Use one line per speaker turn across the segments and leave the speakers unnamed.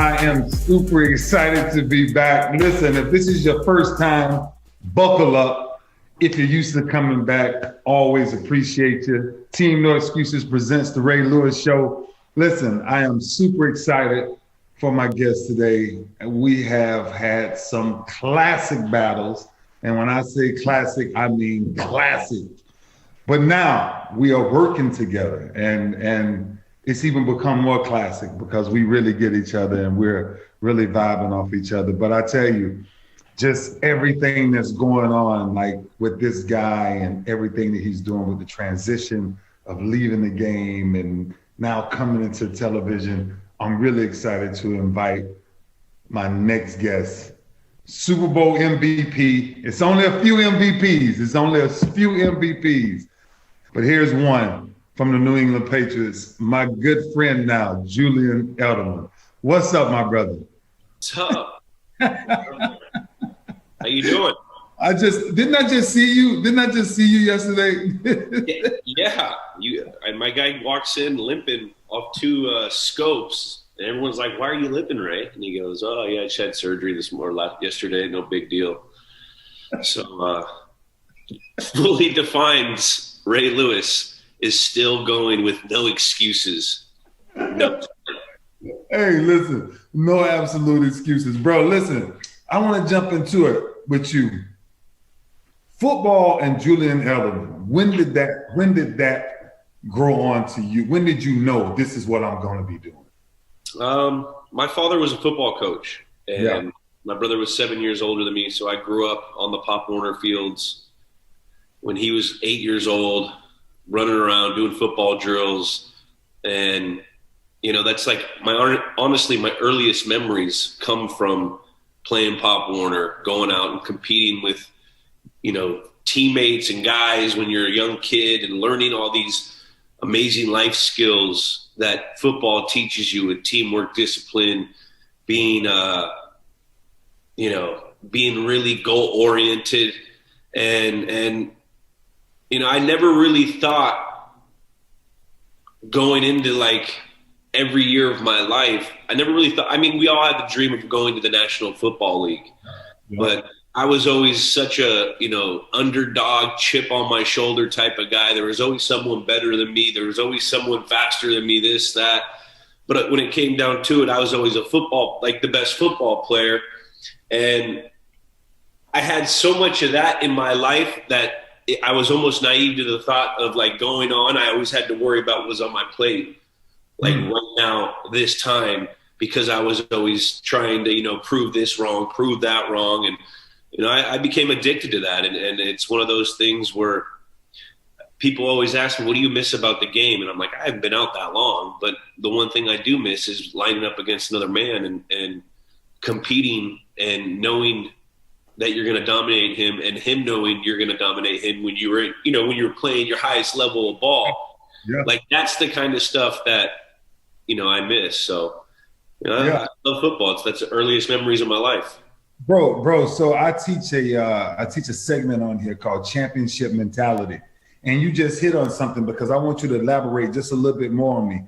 I am super excited to be back. Listen, if this is your first time, buckle up. If you're used to coming back, always appreciate you. Team No Excuses presents the Ray Lewis Show. Listen, I am super excited for my guest today. We have had some classic battles. And when I say classic, I mean classic. But now we are working together and it's even become more classic because we really get each other and we're really vibing off each other. But I tell you, just everything that's going on, like with this guy and everything that he's doing with the transition of leaving the game and now coming into television, I'm really excited to invite my next guest, Super Bowl MVP. It's only a few MVPs. But here's one from the New England Patriots, my good friend now, Julian Edelman. What's up, my brother?
What's up? How you doing?
Didn't I just see you yesterday?
Yeah. My guy walks in limping off two scopes, and everyone's like, "Why are you limping, Ray?" And he goes, "Oh yeah, I just had surgery yesterday. No big deal." So fully defines Ray Lewis is still going with no excuses. No.
Hey, listen, no absolute excuses. Bro, listen, I want to jump into it with you. Football and Julian Edelman, when did that grow on to you? When did you know this is what I'm going to be doing?
My father was a football coach, and my brother was 7 years older than me, so I grew up on the Pop Warner fields when he was 8 years old, running around doing football drills. And that's like honestly my earliest memories come from playing Pop Warner, going out and competing with teammates and guys when you're a young kid and learning all these amazing life skills that football teaches you with teamwork, discipline, being really goal oriented. And I never really thought going into like every year of my life, I never really thought, we all had the dream of going to the National Football League, but I was always such a, underdog, chip on my shoulder type of guy. There was always someone better than me. There was always someone faster than me, this, that. But when it came down to it, I was always the best football player. And I had so much of that in my life that I was almost naive to the thought of like going on. I always had to worry about what was on my plate, right now, this time, because I was always trying to, prove this wrong, prove that wrong. And, I became addicted to that. And it's one of those things where people always ask me, what do you miss about the game? And I'm like, I haven't been out that long, but the one thing I do miss is lining up against another man and competing and knowing that you're going to dominate him and him knowing you're going to dominate him when you were playing your highest level of ball. Yeah. Like that's the kind of stuff that, I miss. So, I love football. That's the earliest memories of my life.
Bro. So I teach a segment on here called Championship Mentality. And you just hit on something because I want you to elaborate just a little bit more on me,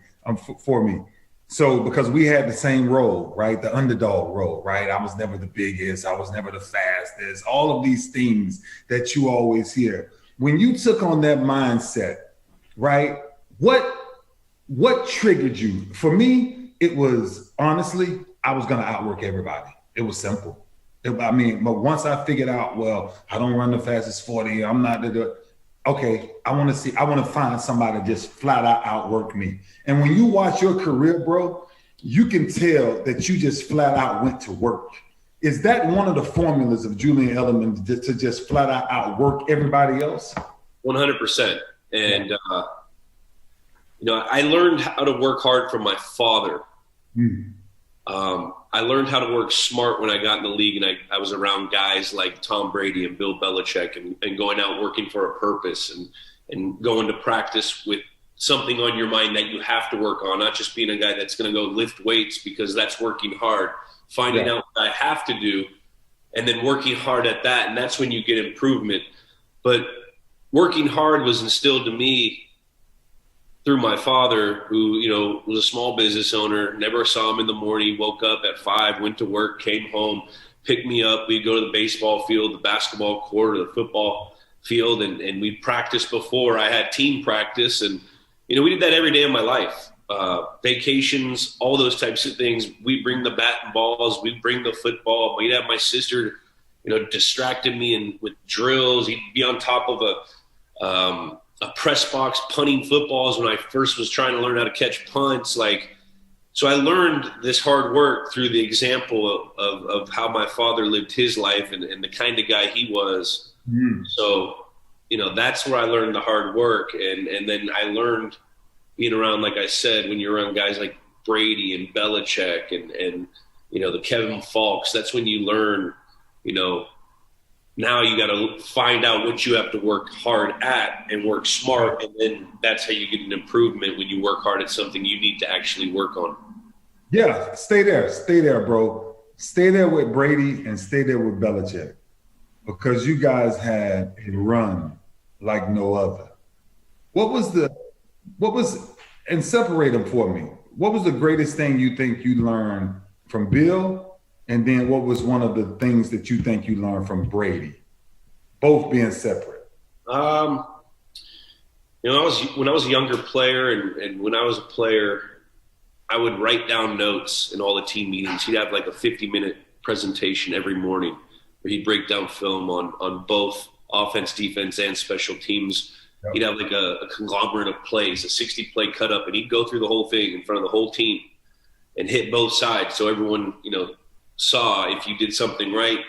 for me. So because we had the same role, right? The underdog role, right? I was never the biggest. I was never the fastest. All of these things that you always hear. When you took on that mindset, right? What triggered you? For me, it was honestly, I was going to outwork everybody. It was simple. But once I figured out, well, I don't run the fastest 40. I'm not okay, I want to find somebody to just flat out outwork me. And when you watch your career, bro, you can tell that you just flat out went to work. Is that one of the formulas of Julian Edelman to just flat out outwork everybody else?
100%. And, I learned how to work hard from my father. I learned how to work smart when I got in the league, and I was around guys like Tom Brady and Bill Belichick and going out working for a purpose and going to practice with something on your mind that you have to work on, not just being a guy that's going to go lift weights because that's working hard, finding out what I have to do and then working hard at that. And that's when you get improvement. But working hard was instilled to me through my father, who, was a small business owner. Never saw him in the morning. Woke up at 5, went to work, came home, picked me up. We'd go to the baseball field, the basketball court, or the football field, and we'd practice before I had team practice. And, we did that every day of my life. Vacations, all those types of things. We bring the bat and balls. We bring the football. We'd have my sister, distracted me with drills. He'd be on top of a press box punting footballs when I first was trying to learn how to catch punts. So I learned this hard work through the example of how my father lived his life and the kind of guy he was. So, that's where I learned the hard work. And then I learned being around, like I said, when you're around guys like Brady and Belichick and the Kevin Falks, that's when you learn, now you got to find out what you have to work hard at and work smart. And then that's how you get an improvement when you work hard at something you need to actually work on.
Yeah, stay there, bro. Stay there with Brady and stay there with Belichick, because you guys had a run like no other. And separate them for me. What was the greatest thing you think you learned from Bill? And then what was one of the things that you think you learned from Brady? Both being separate.
When I was a younger player and when I was a player, I would write down notes in all the team meetings. He'd have like a 50-minute presentation every morning where he'd break down film on both offense, defense, and special teams. Yep. He'd have like a conglomerate of plays, a 60-play cut up, and he'd go through the whole thing in front of the whole team and hit both sides. So everyone, saw if you did something right.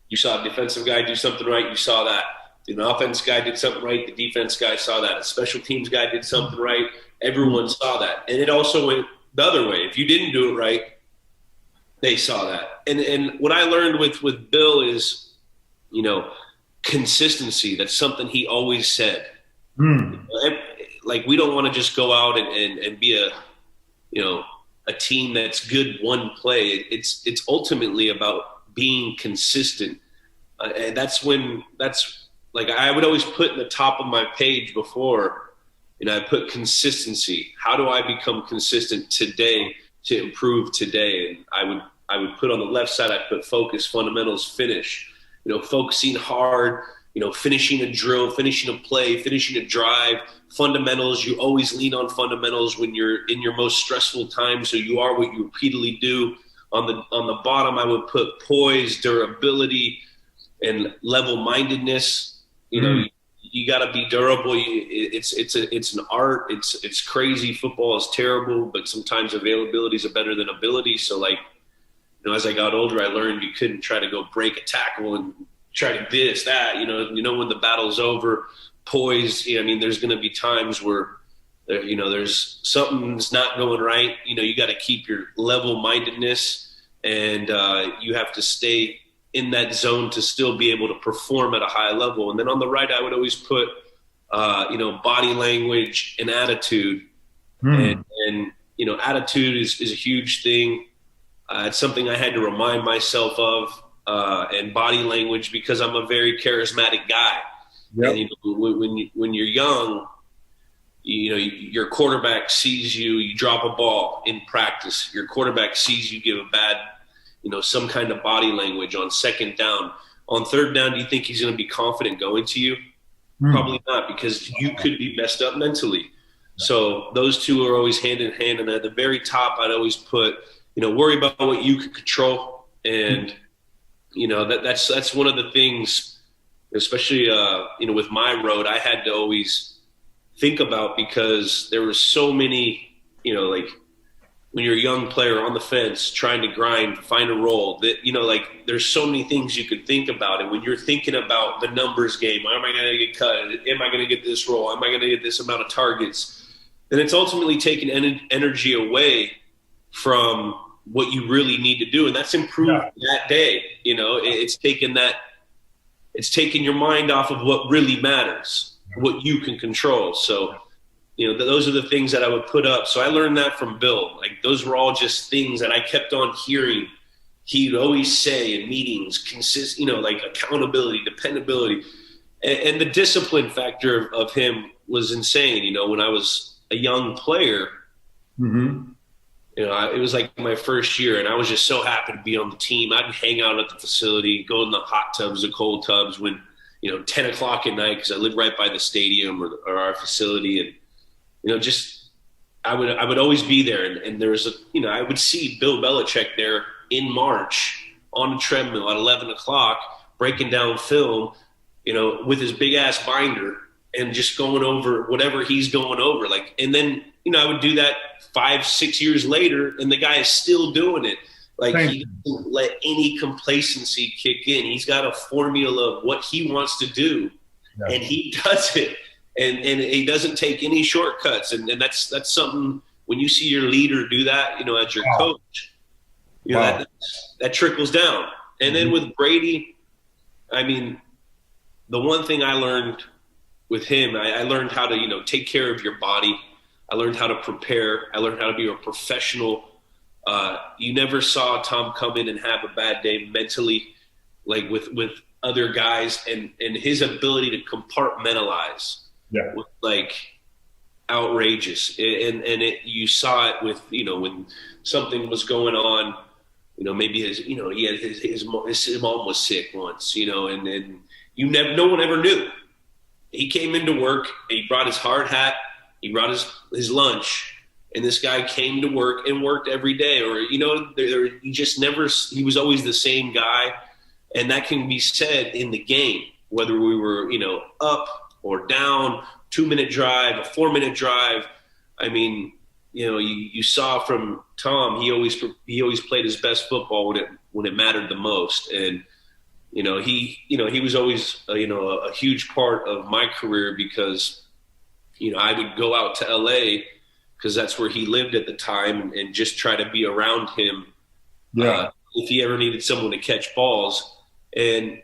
You saw a defensive guy do something right, you saw that. An offense guy did something right, the defense guy saw that. A special teams guy did something right, everyone saw that. And it also went the other way. If you didn't do it right, they saw that. And what I learned with Bill is, consistency. That's something he always said. Like, we don't want to just go out and be a team that's good one play. It's ultimately about being consistent. And that's like I would always put in the top of my page before, I put consistency. How do I become consistent today to improve today? And I would put on the left side, I'd put focus, fundamentals, finish, focusing hard, finishing a drill, finishing a play, finishing a drive, fundamentals. You always lean on fundamentals when you're in your most stressful time. So you are what you repeatedly do. On the bottom, I would put poise, durability, and level-mindedness. You got to be durable. It's an art. It's crazy. Football is terrible, but sometimes availabilities are better than ability. So as I got older, I learned you couldn't try to go break a tackle and try to this, that, when the battle's over, poise, there's going to be times where, there's something's not going right. You got to keep your level-mindedness and you have to stay in that zone to still be able to perform at a high level. And then on the right, I would always put, body language and attitude. And attitude is a huge thing. It's something I had to remind myself of. And body language, because I'm a very charismatic guy. Yep. And when you're young, your quarterback sees you drop a ball in practice. Your quarterback sees you give a bad, some kind of body language on second down. On third down, do you think he's going to be confident going to you? Probably not, because you could be messed up mentally. So those two are always hand in hand. And at the very top, I'd always put, worry about what you can control. And that's one of the things, especially, with my road, I had to always think about, because there were so many, when you're a young player on the fence, trying to grind, find a role that, there's so many things you could think about. And when you're thinking about the numbers game, am I going to get cut? Am I going to get this role? Am I going to get this amount of targets? Then it's ultimately taking energy away from what you really need to do. And that's improved that day. It's taking your mind off of what really matters, what you can control. So, those are the things that I would put up. So I learned that from Bill. Like, those were all just things that I kept on hearing. He'd always say in meetings, accountability, dependability, and the discipline factor of him was insane. When I was a young player, it was like my first year, and I was just so happy to be on the team. I'd hang out at the facility, go in the hot tubs, the cold tubs when, 10 o'clock at night, because I live right by the stadium or our facility. And, I would always be there. And there was I would see Bill Belichick there in March on the treadmill at 11 o'clock, breaking down film, with his big ass binder and just going over whatever he's going over. And then, I would do that 5-6 years later, and the guy is still doing it. He doesn't let any complacency kick in. He's got a formula of what he wants to do, and he does it. And he doesn't take any shortcuts. And that's something, when you see your leader do that, as your coach, that trickles down. And then with Brady, the one thing I learned with him, I learned how to, take care of your body. I learned how to prepare. I learned how to be a professional. You never saw Tom come in and have a bad day mentally, with other guys, and his ability to compartmentalize.
Yeah.
Was outrageous. And you saw it with, when something was going on, maybe he had his mom was sick once, and no one ever knew. He came into work, and he brought his hard hat, he brought his lunch, and this guy came to work and worked every day. Or, he just never, he was always the same guy. And that can be said in the game, whether we were, up or down, 2-minute drive, a 4-minute drive. You saw from Tom, he always played his best football when it mattered the most. And, he was always, a huge part of my career, because, I would go out to LA because that's where he lived at the time, and just try to be around him.
Yeah.
If he ever needed someone to catch balls. And,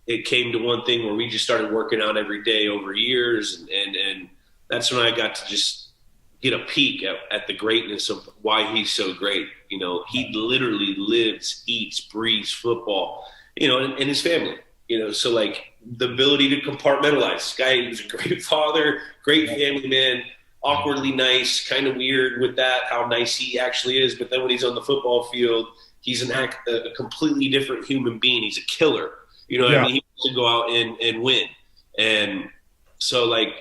it came to one thing where we just started working out every day over years. And that's when I got to just get a peek at the greatness of why he's so great. He literally lives, eats, breathes football, and his family, so the ability to compartmentalize. This guy was a great father, great family man, awkwardly nice, kind of weird with that, how nice he actually is. But then when he's on the football field, he's a completely different human being. He's a killer. He wants to go out and win. And so, I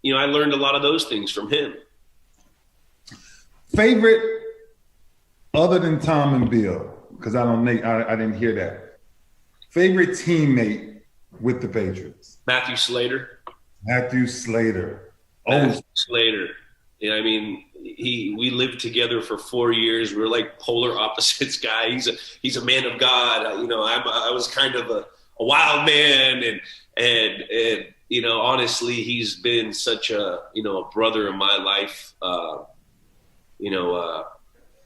learned a lot of those things from him.
Favorite, other than Tom and Bill, because I didn't hear that. Favorite teammate with the Patriots?
Matthew Slater.
Matthew Slater.
Matthew Slater. We lived together for 4 years. We were like polar opposites guy. He's a man of God. I was kind of a wild man, and honestly, he's been such a brother in my life.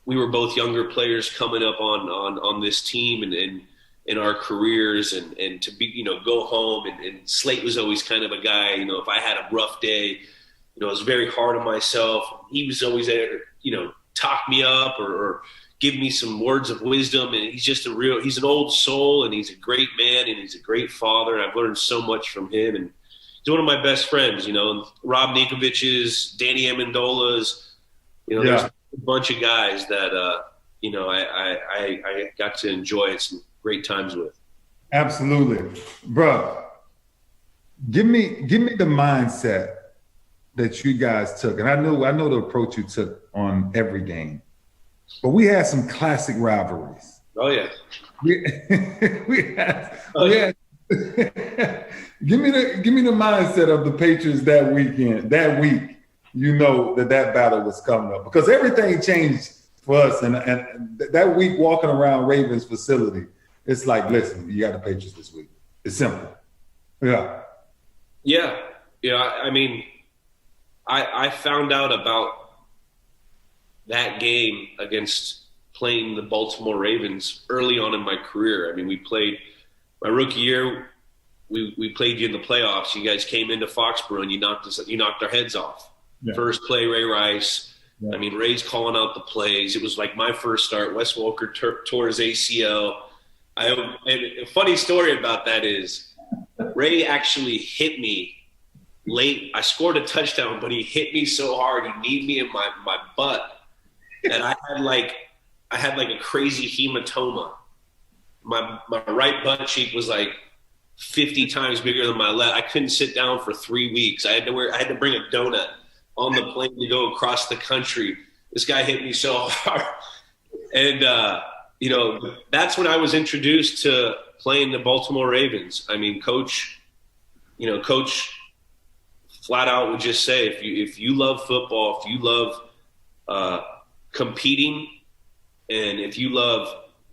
We were both younger players coming up on this team and in our careers, and to be go home, and Slate was always kind of a guy. If I had a rough day, I was very hard on myself. He was always there, talk me up or give me some words of wisdom. And he's just he's an old soul, and he's a great man, and he's a great father. And I've learned so much from him. And he's one of my best friends, Rob Ninkovich's, Danny Amendola's, there's a bunch of guys that, I got to enjoy some great times with.
Absolutely. Bro, give me the mindset that you guys took. And I know the approach you took on every game. But we had some classic rivalries.
Oh yeah.
We had give me the mindset of the Patriots that week. That battle was coming up, because everything changed for us. And that week, walking around Ravens facility, it's like, listen, you got the Patriots this week. It's simple. Yeah.
Yeah. I found out about that game against playing the Baltimore Ravens early on in my career. We played my rookie year. We played you in the playoffs. You guys came into Foxborough and you knocked our heads off. Yeah. First play, Ray Rice. Yeah. Ray's calling out the plays. It was like my first start. Wes Welker tore his ACL. And a funny story about that is Ray actually hit me late. I scored a touchdown, but he hit me so hard, he kneed me in my butt, and I had like a crazy hematoma. My right butt cheek was like 50 times bigger than my left. I couldn't sit down for 3 weeks. I had to bring a donut on the plane to go across the country. This guy hit me so hard, and that's when I was introduced to playing the Baltimore Ravens. I mean, Coach flat out would just say, if you love football, if you love competing, and if you love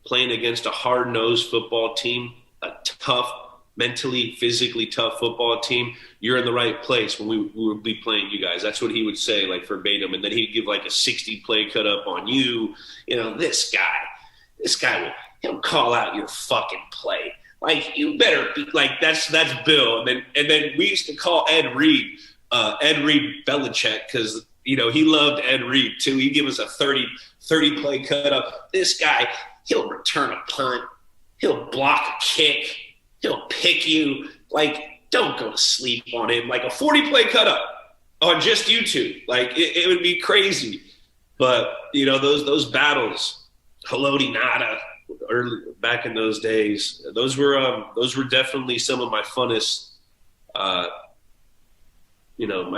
playing against a hard-nosed football team, a tough, mentally, physically tough football team, you're in the right place when we would be playing you guys. That's what he would say, like verbatim. And then he'd give like a 60 play cut up on you. This guy he'll call out your fucking play. Like, you better be like, that's Bill. And then we used to call Ed Reed Belichick, because he loved Ed Reed too. He'd give us a 30 play cut up. This guy, he'll return a punt, he'll block a kick, he'll pick you. Like, don't go to sleep on him. Like a 40 play cut up on just YouTube. Like, it would be crazy. But those battles, Haloti Ngata, early back in those days, those were definitely some of my funnest my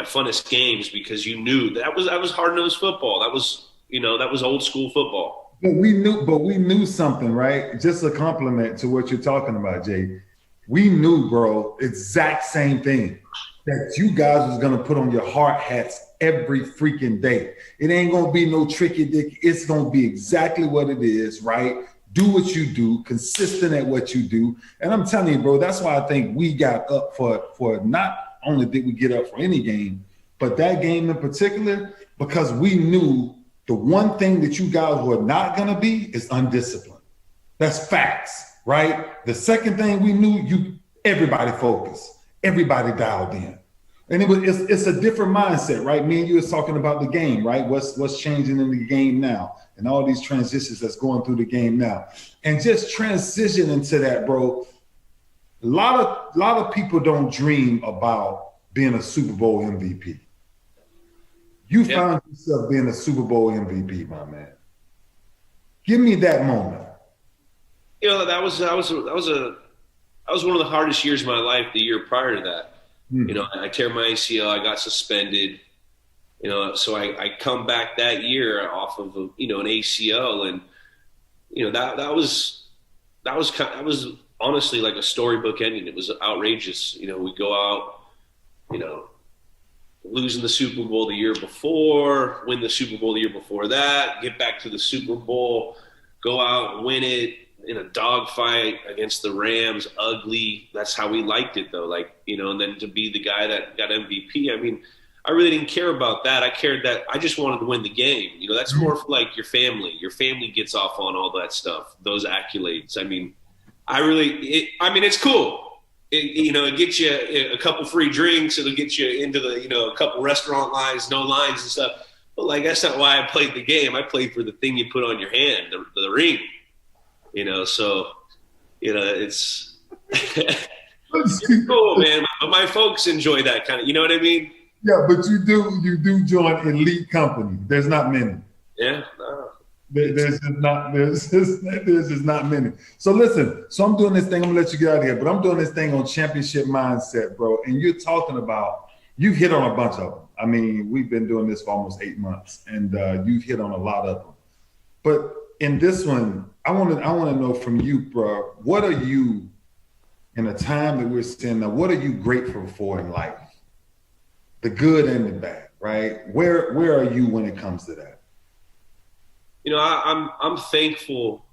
funnest games, because you knew that was hard-nosed football. That was old school football.
But we knew something, right? Just a compliment to what you're talking about, Jay. We knew, bro, exact same thing, that you guys was gonna put on your hard hats every freaking day. It ain't gonna be no tricky dick. It's gonna be exactly what it is, right? Do what you do, consistent at what you do. And I'm telling you, bro, that's why I think we got up for not only did we get up for any game, but that game in particular, because we knew the one thing that you guys were not gonna be is undisciplined. That's facts, right? The second thing we knew, everybody focused, everybody dialed in. And it's a different mindset, right? Me and you was talking about the game, right? What's changing in the game now, and all these transitions that's going through the game now. And just transitioning to that, bro, a lot of people don't dream about being a Super Bowl MVP. You found yourself being a Super Bowl MVP, my man. Give me that moment.
That was one of the hardest years of my life. The year prior to that, I tear my ACL. I got suspended. So I come back that year off of an ACL, and that was honestly like a storybook ending. It was outrageous. We go out, losing the Super Bowl the year before, win the Super Bowl the year before that, get back to the Super Bowl, go out and win it in a dogfight against the Rams, ugly. That's how we liked it, though. And then to be the guy that got MVP. I mean, I really didn't care about that. I cared that I just wanted to win the game. That's more for like your family. Your family gets off on all that stuff, those accolades. I mean, it's cool. It gets you a couple free drinks. It'll get you into a couple restaurant lines, no lines and stuff. But that's not why I played the game. I played for the thing you put on your hand, the ring. So it's it's cool, man. But my folks enjoy that kind of. You know what I mean?
Yeah, but you do join elite company. There's not many.
Yeah. No.
There's just not many. So listen, I'm doing this thing. I'm gonna let you get out of here, but I'm doing this thing on championship mindset, bro. And you're talking about, you've hit on a bunch of them. I mean, we've been doing this for almost 8 months, and you've hit on a lot of them. But in this one, I want to know from you, bro. What are you, in a time that we're seeing now, what are you grateful for in life? The good and the bad, right? Where are you when it comes to that?
I'm thankful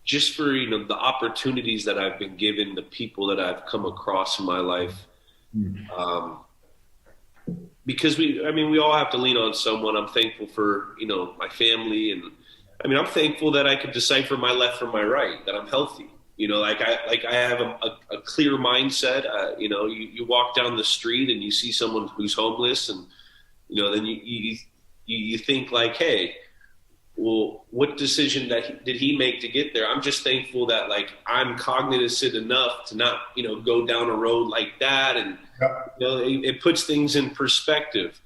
just for the opportunities that I've been given, the people that I've come across in my life. Because we all have to lean on someone. I'm thankful for my family, and I'm thankful that I could decipher my left from my right, that I'm healthy. I have a clear mindset. You walk down the street and you see someone who's homeless, and then you think like, hey, well, what decision did he make to get there? I'm just thankful that like I'm cognizant enough to not, go down a road like that, and it puts things in perspective.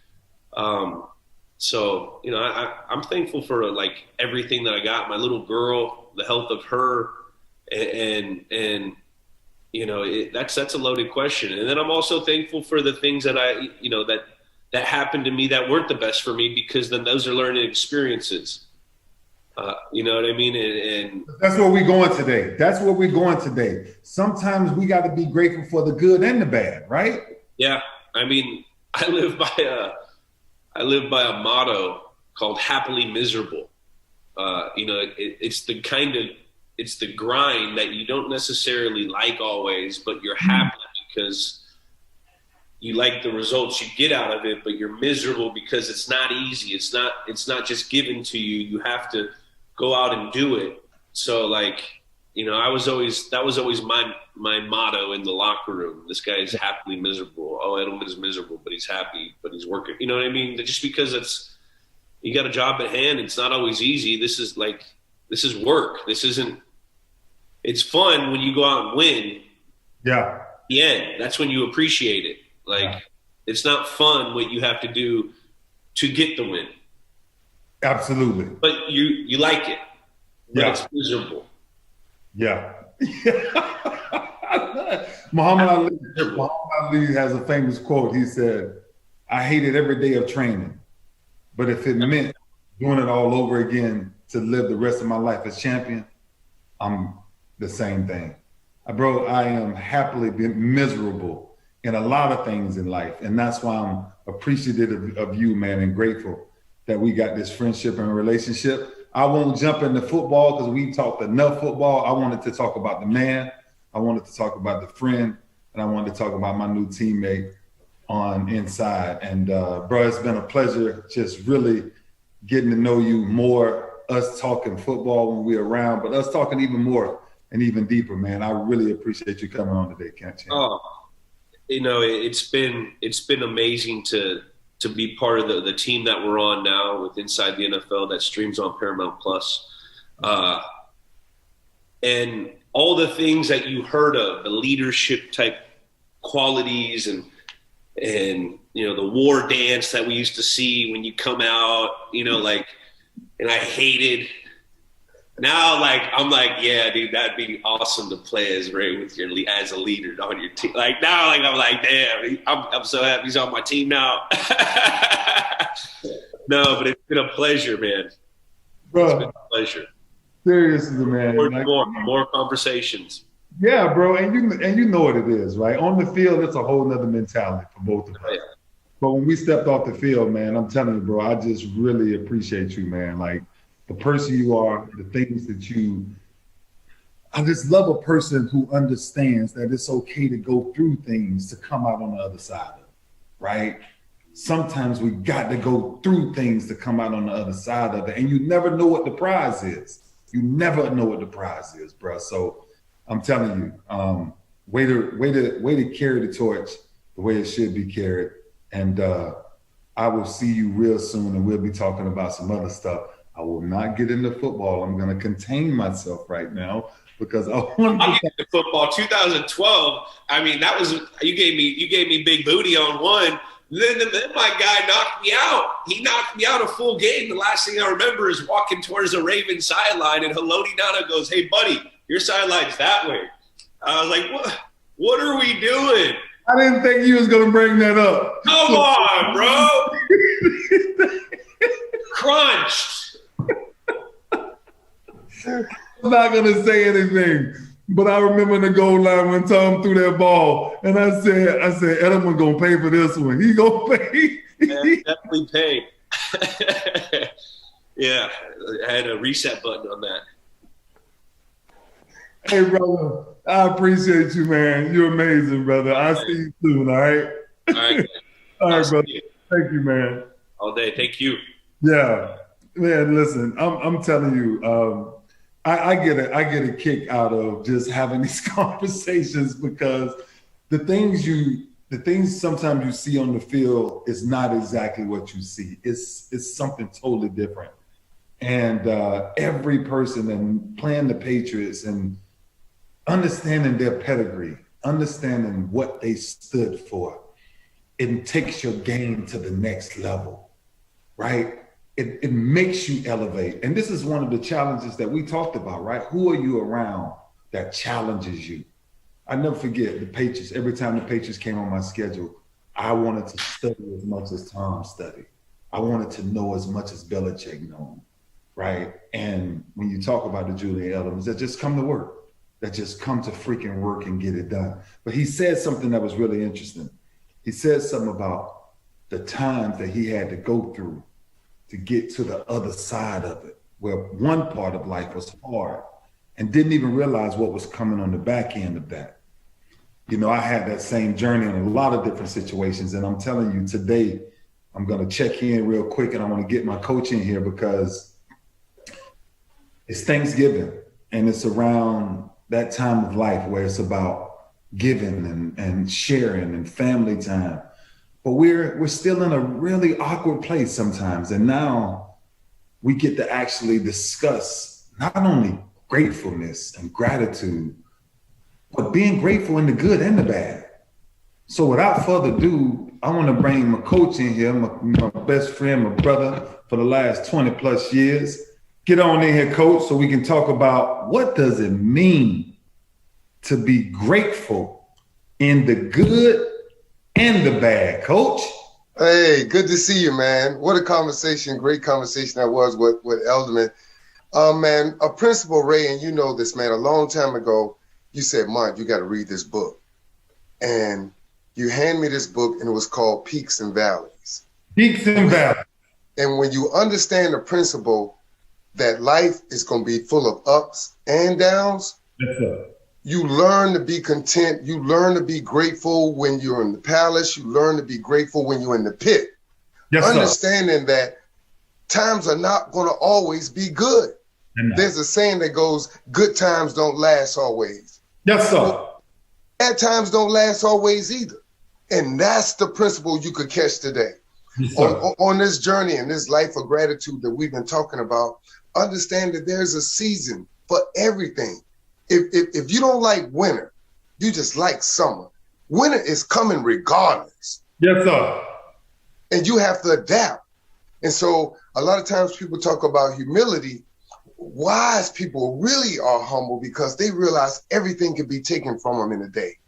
So I'm thankful for like everything that I got. My little girl, the health of her, and that's a loaded question. And then I'm also thankful for the things that that happened to me that weren't the best for me, because then those are learning experiences. You know what I mean? And
that's where we're going today. That's where we're going today. Sometimes we got to be grateful for the good and the bad, right?
Yeah. I mean, I live by a motto called happily miserable. It's the grind that you don't necessarily like always, but you're happy because you like the results you get out of it, but you're miserable because it's not easy. It's not just given to you. You have to go out and do it. So like, that was always my motto in the locker room. This guy is happily miserable. Oh, Edelman is miserable, but he's happy, but he's working. You know what I mean? Just because you got a job at hand, it's not always easy. This is work. It's fun when you go out and win.
Yeah.
The end. That's when you appreciate it. It's not fun what you have to do to get the win.
Absolutely.
But you like it. But it's miserable.
Yeah. Muhammad Ali has a famous quote. He said, "I hated every day of training, but if it meant doing it all over again to live the rest of my life as champion, I'm the same thing." Bro, I am happily miserable in a lot of things in life. And that's why I'm appreciative of you, man, and grateful that we got this friendship and relationship. I won't jump into football because we talked enough football. I wanted to talk about the man. I wanted to talk about the friend. And I wanted to talk about my new teammate on inside. And bro, it's been a pleasure just really getting to know you more, us talking football when we're around, but us talking even more and even deeper, man. I really appreciate you coming on today, Kent.
Oh, it's been amazing to be part of the team that we're on now with Inside the NFL that streams on Paramount Plus. And all the things that you heard of, the leadership type qualities and the war dance that we used to see when you come out, and I hated. Now, I'm like, yeah, dude, that'd be awesome to play as Ray with as a leader on your team. I'm like, damn, I'm so happy he's on my team now. No, but it's been a pleasure, man.
Bro,
it's been a pleasure.
Seriously, man.
More conversations.
Yeah, bro, and you know what it is, right? On the field, it's a whole nother mentality for both of us. Yeah. But when we stepped off the field, man, I'm telling you, bro, I just really appreciate you, man. The person you are, the things that I just love a person who understands that it's okay to go through things to come out on the other side of it, right? Sometimes we got to go through things to come out on the other side of it, and you never know what the prize is. You never know what the prize is, bro. So I'm telling you, way to carry the torch the way it should be carried, and I will see you real soon, and we'll be talking about some other stuff. I will not get into football. I'm going to contain myself right now because I want to
get into football. 2012. I mean, that was you gave me big booty on one. Then my guy knocked me out. He knocked me out a full game. The last thing I remember is walking towards the Ravens sideline, and Haloti Nana goes, "Hey, buddy, your sideline's that way." I was like, "What are we doing?"
I didn't think you was going to bring that up.
Come on, bro. Crunched.
I'm not gonna say anything, but I remember the goal line when Tom threw that ball, and I said, Edelman gonna pay for this one. He gonna pay.
Yeah, definitely paid. Yeah, I had a reset button on that.
Hey, brother, I appreciate you, man. You're amazing, brother. I'll see you soon. All right.
All right.
All right, brother. Thank you, man.
All day. Thank you.
Yeah, man. Listen, I'm telling you. I get a kick out of just having these conversations because the things sometimes you see on the field is not exactly what you see. It's something totally different. And every person and playing the Patriots and understanding their pedigree, understanding what they stood for, it takes your game to the next level, right? It makes you elevate. And this is one of the challenges that we talked about, right? Who are you around that challenges you? I never forget the Patriots. Every time the Patriots came on my schedule, I wanted to study as much as Tom studied. I wanted to know as much as Belichick knew, right? And when you talk about the Julian Edelmans, that just come to work, that just come to freaking work and get it done. But he said something that was really interesting. He said something about the times that he had to go through to get to the other side of it, where one part of life was hard and didn't even realize what was coming on the back end of that. You know, I had that same journey in a lot of different situations. And I'm telling you today, I'm going to check in real quick and I want to get my coach in here because it's Thanksgiving and it's around that time of life where it's about giving and sharing and family time. But we're still in a really awkward place sometimes. And now we get to actually discuss not only gratefulness and gratitude, but being grateful in the good and the bad. So without further ado, I want to bring my coach in here, my best friend, my brother for the last 20 plus years. Get on in here, coach, so we can talk about what does it mean to be grateful in the good and the bad, coach.
Hey, good to see you, man. What a conversation, great conversation that was with Edelman. Man, a principal, Ray, and you know this, man, a long time ago, you said, Mont, you got to read this book. And you hand me this book, and it was called Peaks and Valleys.
Peaks and Valleys.
And when you understand the principle that life is going to be full of ups and downs,
yes, sir.
You learn to be content. You learn to be grateful when you're in the palace. You learn to be grateful when you're in the pit.
Yes,
understanding that times are not going to always be good.
No.
There's a saying that goes, good times don't last always.
Yes, sir.
Well, bad times don't last always either. And that's the principle you could catch today.
Yes,
on this journey and this life of gratitude that we've been talking about. Understand that there's a season for everything. If you don't like winter, you just like summer. Winter is coming regardless.
Yes, sir.
And you have to adapt. And so a lot of times people talk about humility. Wise people really are humble because they realize everything can be taken from them in a day.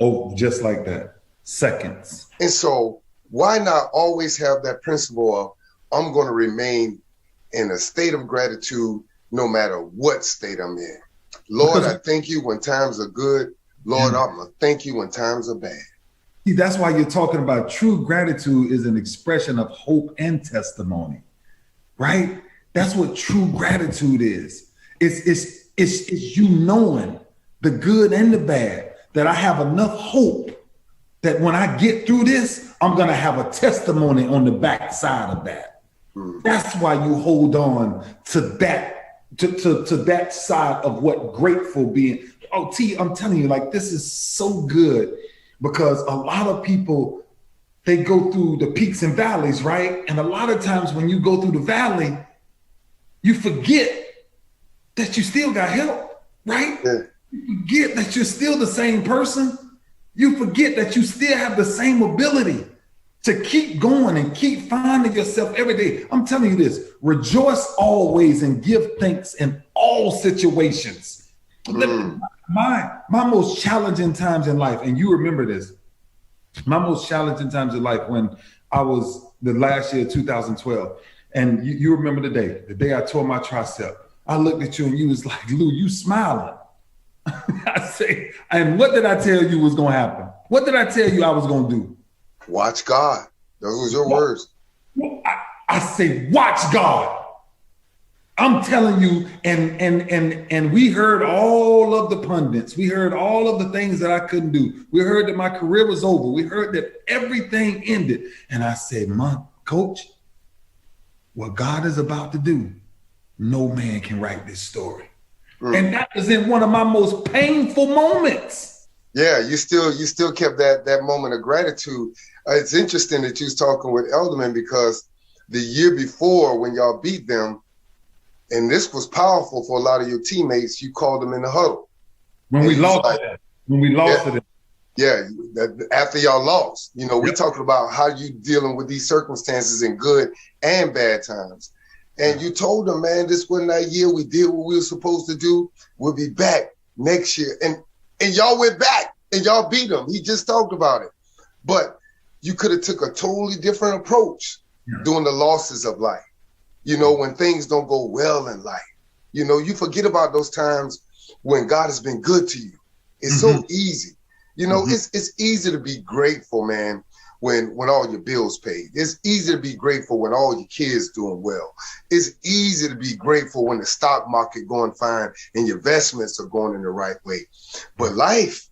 Oh, just like that. Seconds.
And so why not always have that principle of I'm going to remain in a state of gratitude no matter what state I'm in. Lord, I thank you when times are good. Lord, I'm going to thank you when times are bad.
See, that's why you're talking about true gratitude is an expression of hope and testimony, right? That's what true gratitude is. It's you knowing the good and the bad, that I have enough hope that when I get through this, I'm going to have a testimony on the backside of that. That's why you hold on to that. To that side of what grateful being. Oh, T, I'm telling you, like, this is so good because a lot of people, they go through the peaks and valleys, right? And a lot of times when you go through the valley, you forget that you still got help, right?
Yeah.
You forget that you're still the same person. You forget that you still have the same ability to keep going and keep finding yourself every day. I'm telling you this, rejoice always and give thanks in all situations. My most challenging times in life, and you remember this, my most challenging times in life when I was the last year, 2012, and you remember the day I tore my tricep. I looked at you and you was like, Lou, you smiling. I say, and what did I tell you was gonna happen? What did I tell you I was gonna do?
Watch God. Those were your words.
I say, watch God. I'm telling you, and we heard all of the pundits. We heard all of the things that I couldn't do. We heard that my career was over. We heard that everything ended. And I said, Coach, what God is about to do, no man can write this story. And that was in one of my most painful moments.
Yeah, you still kept that moment of gratitude. It's interesting that you was talking with Edelman because the year before when y'all beat them, And this was powerful for a lot of your teammates. You called them in the huddle.
When we lost it. When we lost it.
Yeah, after y'all lost. You know, we talking about how you dealing with these circumstances in good and bad times. And you told them, man, this wasn't that year. We did what we were supposed to do. We'll be back next year. And y'all went back and y'all beat them. He just talked about it. But you could have took a totally different approach during the losses of life. You know, when things don't go well in life. You know, you forget about those times when God has been good to you. It's so easy. You know, it's easy to be grateful, man, when all your bills paid. It's easy to be grateful when all your kids doing well. It's easy to be grateful when the stock market going fine and your investments are going in the right way. But life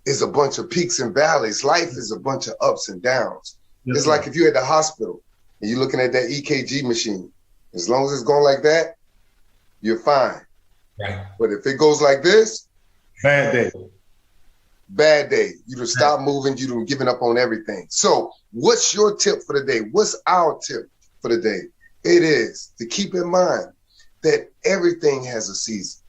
is a bunch of peaks and valleys. Life is a bunch of ups and downs. It's like if you're at the hospital and you're looking at that EKG machine. As long as it's going like that, you're fine. Right. But if it goes like this,
bad day.
Bad day. You just stop moving. You done giving up on everything. So what's your tip for the day? What's our tip for the day? It is to keep in mind that everything has a season.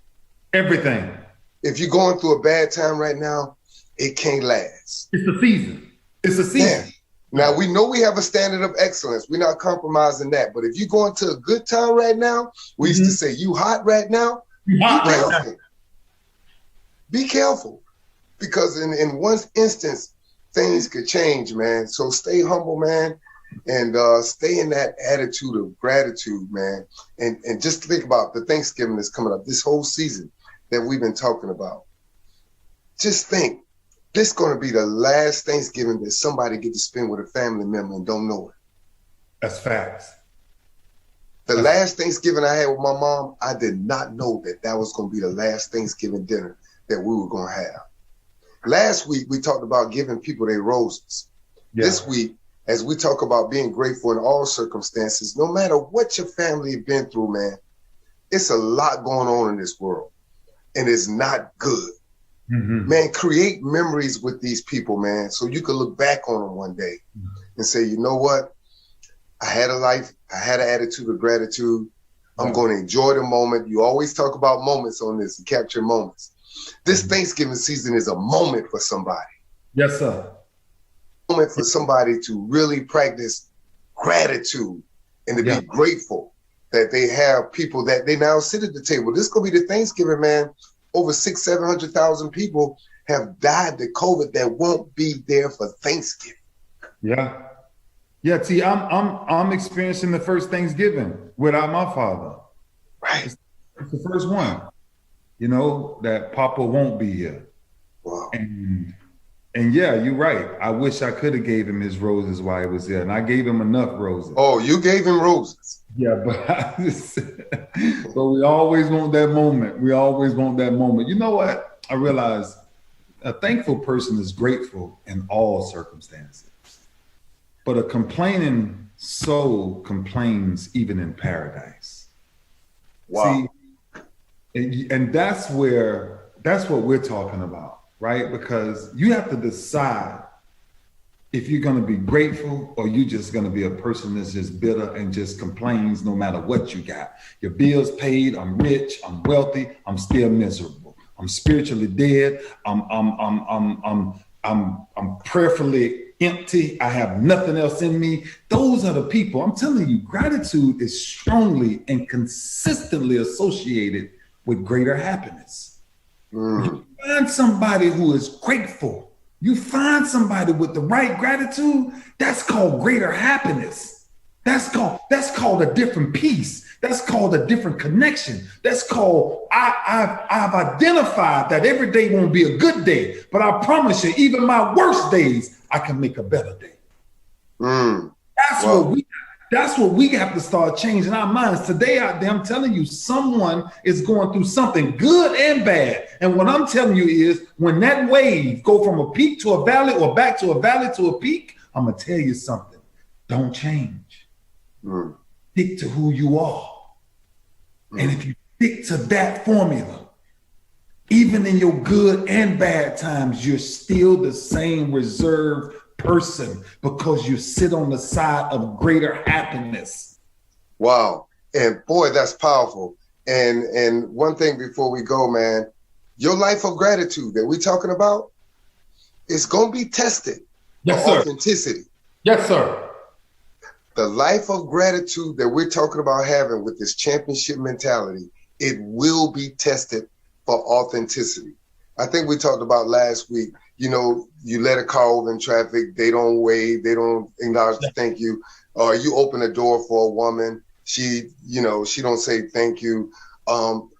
Everything.
If you're going through a bad time right now, it can't last.
It's a season. It's a season.
Yeah. Now, we know we have a standard of excellence. We're not compromising that. But if you're going to a good time right now, we used to say, you hot right now?
You hot right now.
Be careful. Because in one instance, things could change, man. So stay humble, man, and stay in that attitude of gratitude, man. And just think about the Thanksgiving that's coming up, this whole season that we've been talking about. Just think, this is going to be the last Thanksgiving that somebody get to spend with a family member and don't know it.
That's facts.
The last Thanksgiving I had with my mom, I did not know that was going to be the last Thanksgiving dinner that we were going to have. Last week, we talked about giving people their roses. Yeah. This week, as we talk about being grateful in all circumstances, no matter what your family has been through, man, it's a lot going on in this world, and it's not good. Man, create memories with these people, man, so you can look back on them one day and say, you know what? I had a life. I had an attitude of gratitude. I'm going to enjoy the moment. You always talk about moments on this and capture moments. This Thanksgiving season is a moment for somebody.
Yes, sir.
A moment for somebody to really practice gratitude and to be grateful that they have people that they now sit at the table. This could be the Thanksgiving, man. Over 700,000 people have died to COVID that won't be there for Thanksgiving.
Yeah. Yeah, see, I'm experiencing the first Thanksgiving without my father.
Right.
It's the first one. You know, that Papa won't be here.
Wow.
And yeah, you're right. I wish I could have gave him his roses while he was there. And I gave him enough roses.
Oh, you gave him roses.
Yeah, but but we always want that moment. We always want that moment. You know what? I realize a thankful person is grateful in all circumstances. But a complaining soul complains even in paradise.
Wow.
See, and that's what we're talking about, right? Because you have to decide if you're going to be grateful or you're just going to be a person that's just bitter and just complains no matter what you got. Your bills paid, I'm rich, I'm wealthy, I'm still miserable. I'm spiritually dead. I'm prayerfully empty. I have nothing else in me. Those are the people. I'm telling you, gratitude is strongly and consistently associated with greater happiness. You find somebody who is grateful. You find somebody with the right gratitude, that's called greater happiness. That's called a different peace. That's called a different connection. That's called, I've identified that every day won't be a good day, but I promise you, even my worst days, I can make a better day. That's what we have to start changing our minds. Today out there, I'm telling you, someone is going through something good and bad. And what I'm telling you is when that wave go from a peak to a valley or back to a valley to a peak, I'm going to tell you something. Don't change. Stick to who you are. And if you stick to that formula, even in your good and bad times, you're still the same reserved person because you sit on the side of greater happiness.
Wow. And boy, that's powerful. And one thing before we go, man, your life of gratitude that we're talking about, it's going to be tested for authenticity.
Yes, sir.
The life of gratitude that we're talking about having with this championship mentality, it will be tested for authenticity. I think we talked about last week, you know, you let a car over in traffic, they don't wave, they don't acknowledge the thank you. Or you open a door for a woman, she don't say thank you.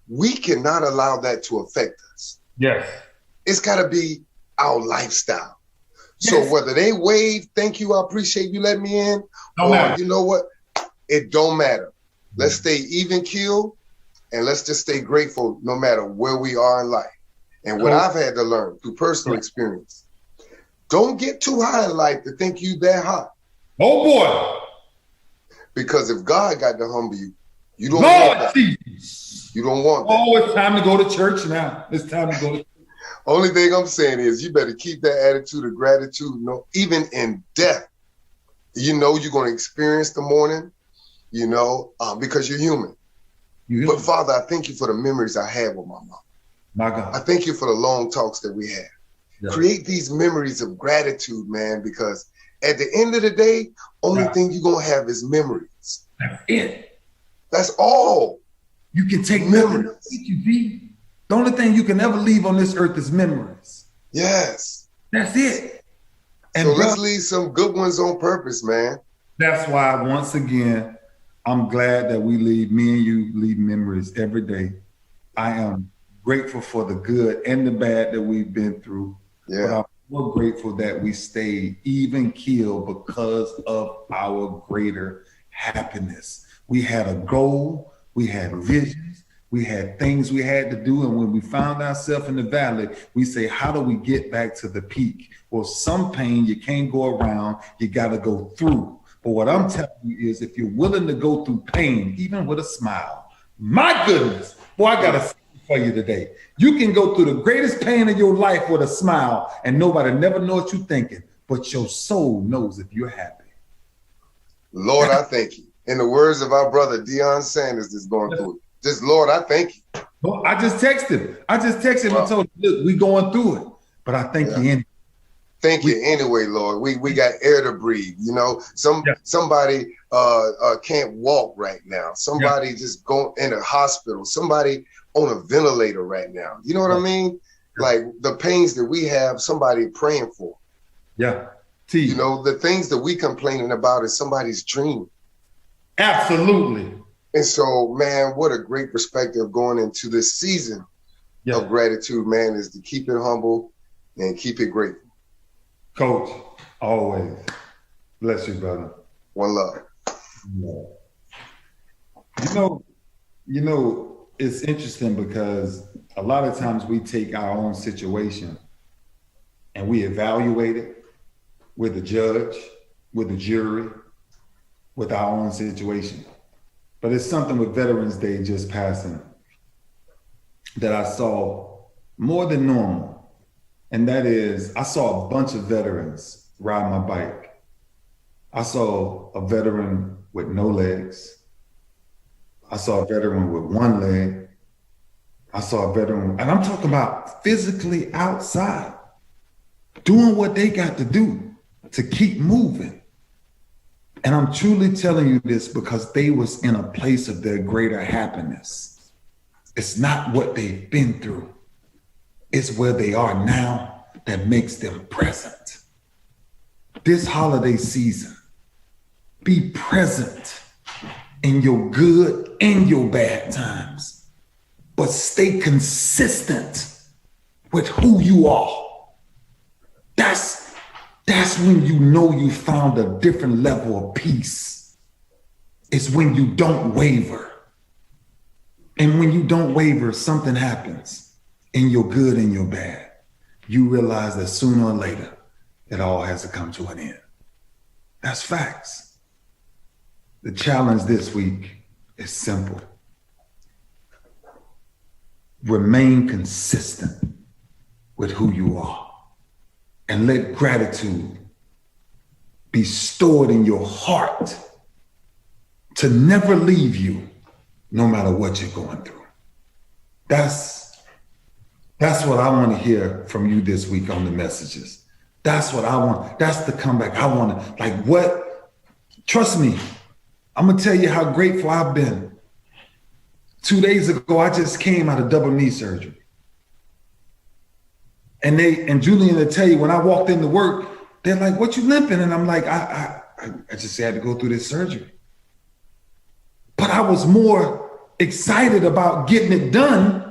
We cannot allow that to affect us.
Yes.
It's got to be our lifestyle. So whether they wave, thank you, I appreciate you letting me in, you know what, it don't matter. Let's stay even keel, and let's just stay grateful no matter where we are in life. And what I've had to learn through personal experience, don't get too high in life to think you that high.
Oh boy.
Because if God got to humble you, you don't want that.
Jesus.
You don't want that.
Oh, it's time to go to church now. It's time to go to church.
Only thing I'm saying is you better keep that attitude of gratitude. No, even in death, you know you're going to experience the morning, because you're human. But Father, I thank you for the memories I had with my mom.
My God.
I thank you for the long talks that we had. Yeah. Create these memories of gratitude, man, because at the end of the day, only thing you're going to have is memories.
That's it.
That's all.
You can take memories. The only thing you can ever leave on this earth is memories.
Yes.
That's it. And
so let's leave some good ones on purpose, man.
That's why, once again, I'm glad that me and you leave memories every day. I am grateful for the good and the bad that we've been through.
Yeah.
But I'm more grateful that we stayed even keel because of our greater happiness. We had a goal, we had visions, we had things we had to do. And when we found ourselves in the valley, we say, how do we get back to the peak? Well, some pain you can't go around, you got to go through. But what I'm telling you is if you're willing to go through pain, even with a smile, my goodness, boy, I got to say for you today. You can go through the greatest pain of your life with a smile and nobody never know what you're thinking, but your soul knows if you're happy.
Lord, I thank you. In the words of our brother, Monte Sanders, that's going through it. Just, Lord, I thank you.
Well, I just texted him and told him, look, we going through it, but I thank you anyway.
Thank you anyway, Lord. We got air to breathe. Somebody can't walk right now. Somebody just going in a hospital. Somebody on a ventilator right now. You know what I mean? Like the pains that we have, somebody praying for.
Yeah.
The things that we complaining about is somebody's dream.
Absolutely.
And so, man, what a great perspective going into this season of gratitude, man, is to keep it humble and keep it grateful.
Coach, always. Bless you, brother.
One love.
It's interesting because a lot of times we take our own situation and we evaluate it with the judge, with the jury, with our own situation. But it's something with Veterans Day just passing that I saw more than normal. And that is, I saw a bunch of veterans ride my bike. I saw a veteran with no legs. I saw a veteran with one leg. I saw a veteran, and I'm talking about physically outside, doing what they got to do to keep moving. And I'm truly telling you this because they was in a place of their greater happiness. It's not what they've been through. It's where they are now that makes them present. This holiday season, be present in your good and your bad times, but stay consistent with who you are. That's when you know you found a different level of peace. It's when you don't waver. And when you don't waver, something happens in your good and your bad. You realize that sooner or later, it all has to come to an end. That's facts. The challenge this week is simple. Remain consistent with who you are and let gratitude be stored in your heart to never leave you no matter what you're going through. That's what I want to hear from you this week on the messages. That's what I want. That's the comeback I want to, like, what? Trust me, I'm going to tell you how grateful I've been. 2 days ago, I just came out of double knee surgery. And Julian will tell you, when I walked into work, they're like, what you limping? And I'm like, I just had to go through this surgery. But I was more excited about getting it done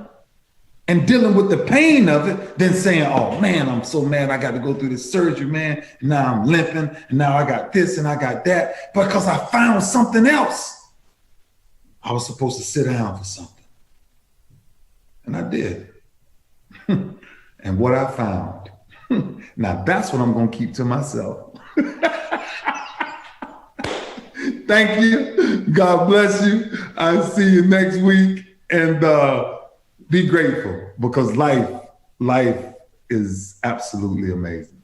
and dealing with the pain of it than saying, oh man, I'm so mad I got to go through this surgery, man. And now I'm limping, and now I got this and I got that, because I found something else. I was supposed to sit down for something. And I did. And what I found, now that's what I'm going to keep to myself. Thank you. God bless you. I'll see you next week. And be grateful, because life is absolutely amazing.